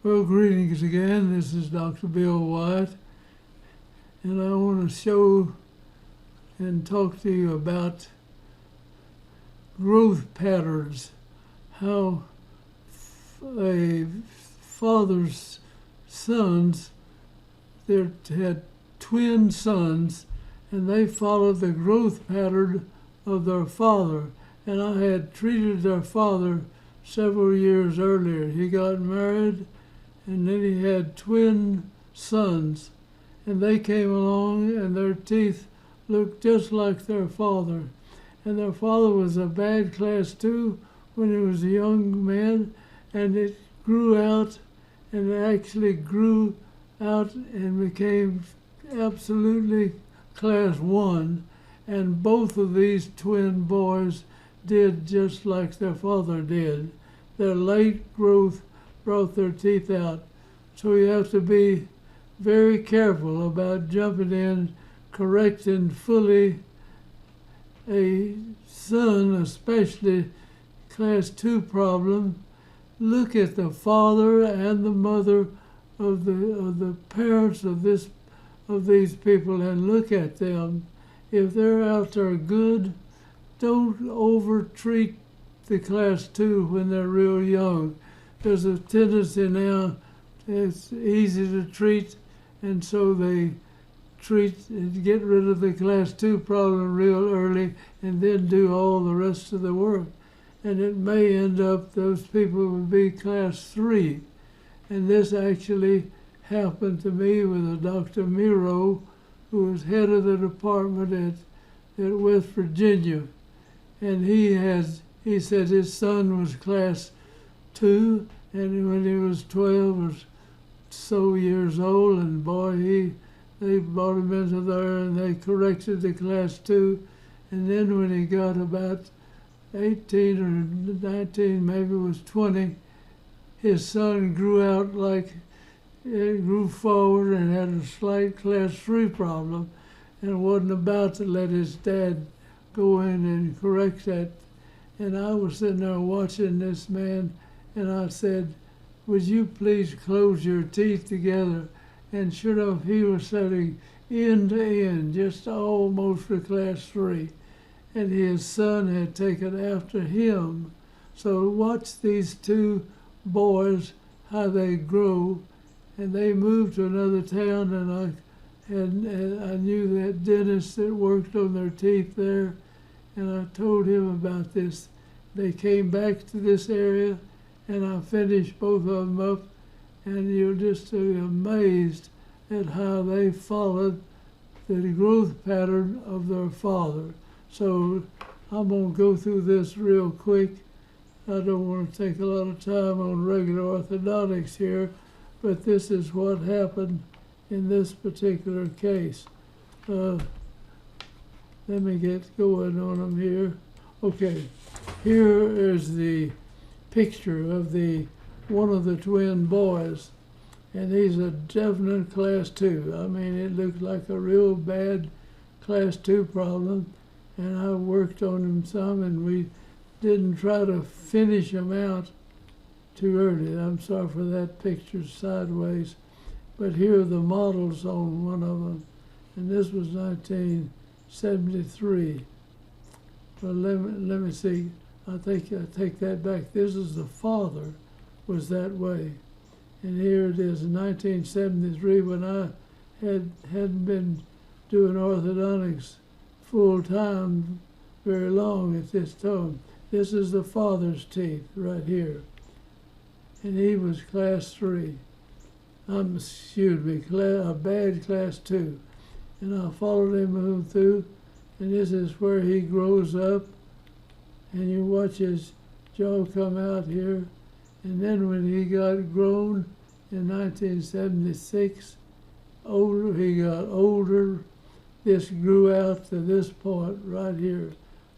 Well, greetings again. This is Dr. Bill Wyatt, and I want to show and talk to you about growth patterns, how a father's sons, they had twin sons, and they followed the growth pattern of their father. And I had treated their father several years earlier. He got married, and then he had twin sons, and they came along and their teeth looked just like their father. And their father was a bad class 2 when he was a young man, and it grew out, and it actually grew out and became absolutely class 1. And both of these twin boys did just like their father did. Their late growth brought their teeth out. So you have to be very careful about jumping in, correcting fully a son, especially class 2 problem. Look at the father and the mother of the parents of these people, and look at them. If they're out there good, don't over-treat the class 2 when they're real young. There's a tendency now, it's easy to treat, and so they treat and get rid of the class 2 problem real early and then do all the rest of the work. And it may end up those people will be class 3. And this actually happened to me with a Dr. Miro, who was head of the department at West Virginia. And he said his son was class 2, and when he was 12 or so years old, and boy, they brought him into there and they corrected the class 2. And then when he got about 18 or 19, maybe it was 20, his son grew out like, it grew forward and had a slight class 3 problem, and wasn't about to let his dad go in and correct that. And I was sitting there watching this man, and I said, would you please close your teeth together? And sure enough, he was sitting end to end, just almost for class 3. And his son had taken after him. So watch these two boys, how they grow. And they moved to another town, and I knew that dentist that worked on their teeth there, and I told him about this. They came back to this area, and I finished both of them up, and you're just amazed at how they followed the growth pattern of their father. So I'm going to go through this real quick. I don't want to take a lot of time on regular orthodontics here, but this is what happened in this particular case. Let me get going on them here. Okay, here is the picture of one of the twin boys, and he's a definite class 2. I mean, it looked like a real bad class 2 problem, and I worked on him some, and we didn't try to finish him out too early. I'm sorry for that picture sideways, but here are the models on one of them, and this was 1973. Well, let me see. I take that back. This is the father was that way. And here it is in 1973 when I hadn't been doing orthodontics full time very long at this time. This is the father's teeth right here. And he was class 3. A bad class 2. And I followed him through, and this is where he grows up, and you watch his jaw come out here. And then when he got grown in 1976, he got older, this grew out to this point right here.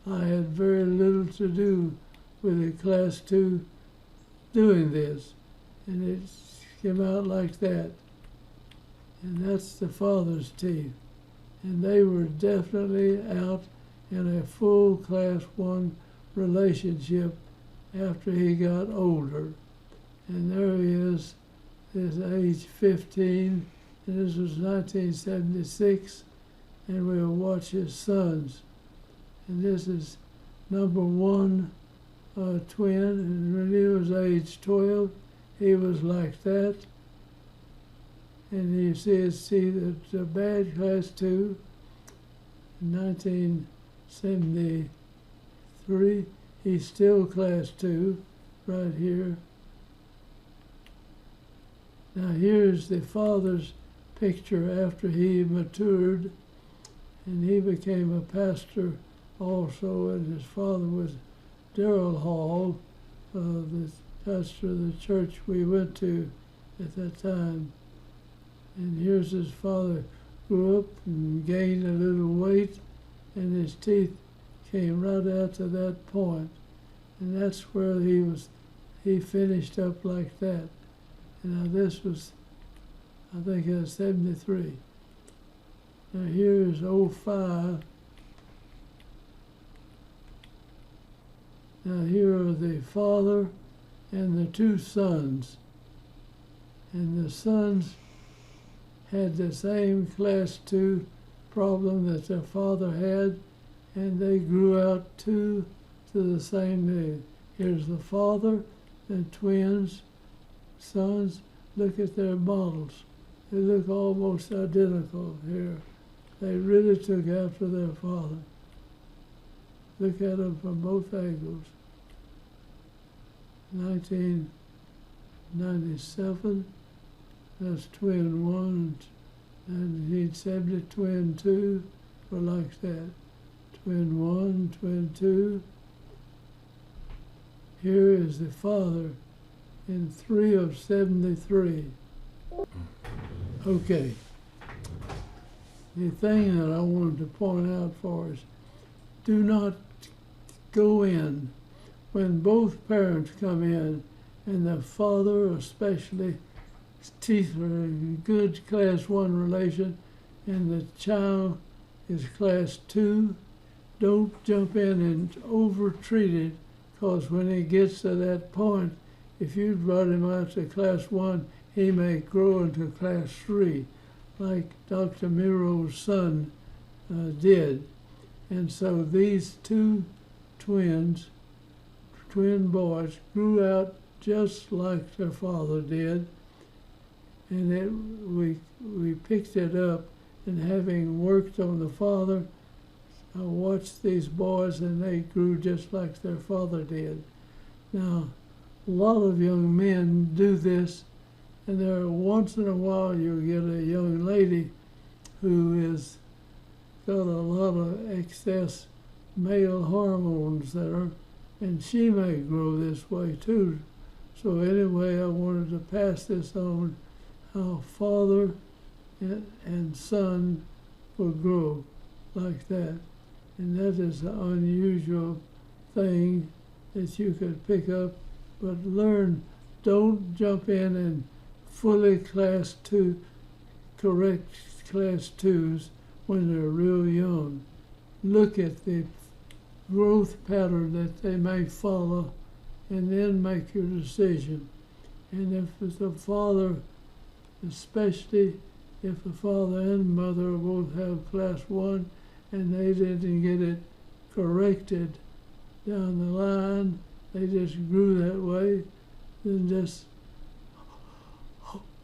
I had very little to do with a class 2 doing this, and it came out like that. And that's the father's teeth. And they were definitely out in a full class 1 relationship after he got older. And there he is is age 15, and this was 1976, and we'll watch his sons. And this is number one twin, and when he was age 12, he was like that. And you see that the bad class 2, in 1973, he's still class 2, right here. Now here's the father's picture after he matured, and he became a pastor also, and his father was Darrell Hall, the pastor of the church we went to at that time. And here's his father grew up and gained a little weight, and his teeth came right out to that point. And that's where he finished up like that. And now this was, I think it was 73. Now here is 05. Now here are the father and the two sons. And the sons had the same class 2 problem that their father had, and they grew out to the same thing. Here's the father and twins, sons. Look at their models. They look almost identical here. They really took after their father. Look at them from both angles. 1997, that's twin 1, and 1970, twin 2, were like that. Twin 1, twin 2. Here is the father in 3 of 73. Okay. The thing that I wanted to point out for us, do not go in when both parents come in and the father especially teeth are in good class 1 relation and the child is class 2, don't jump in and over-treat it, because when he gets to that point, if you brought him out to class 1, he may grow into class 3, like Dr. Miro's son did. And so these two twin boys, grew out just like their father did. And we picked it up, and having worked on the father, I watched these boys and they grew just like their father did. Now, a lot of young men do this, and there once in a while you'll get a young lady who is got a lot of excess male hormones and she may grow this way too. So anyway, I wanted to pass this on, how father and son will grow like that. And that is an unusual thing that you could pick up, but learn, don't jump in and fully class 2, correct class 2s when they're real young. Look at the growth pattern that they may follow and then make your decision. And if it's the father, especially if the father and mother both have class 1 and they didn't get it corrected down the line, they just grew that way, then just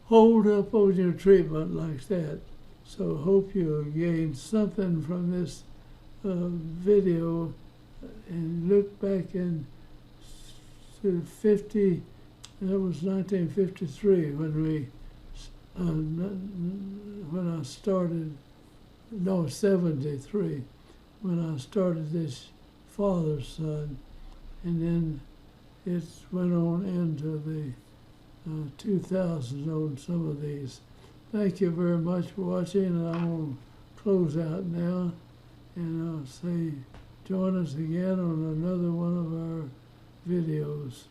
hold up on your treatment like that. So hope you gained something from this video, and look back in to 50, that was 1953 when I started, no, 73, when I started this father's son, and then it went on into the 2000s on some of these. Thank you very much for watching, and I'm going to close out now, and I'll say join us again on another one of our videos.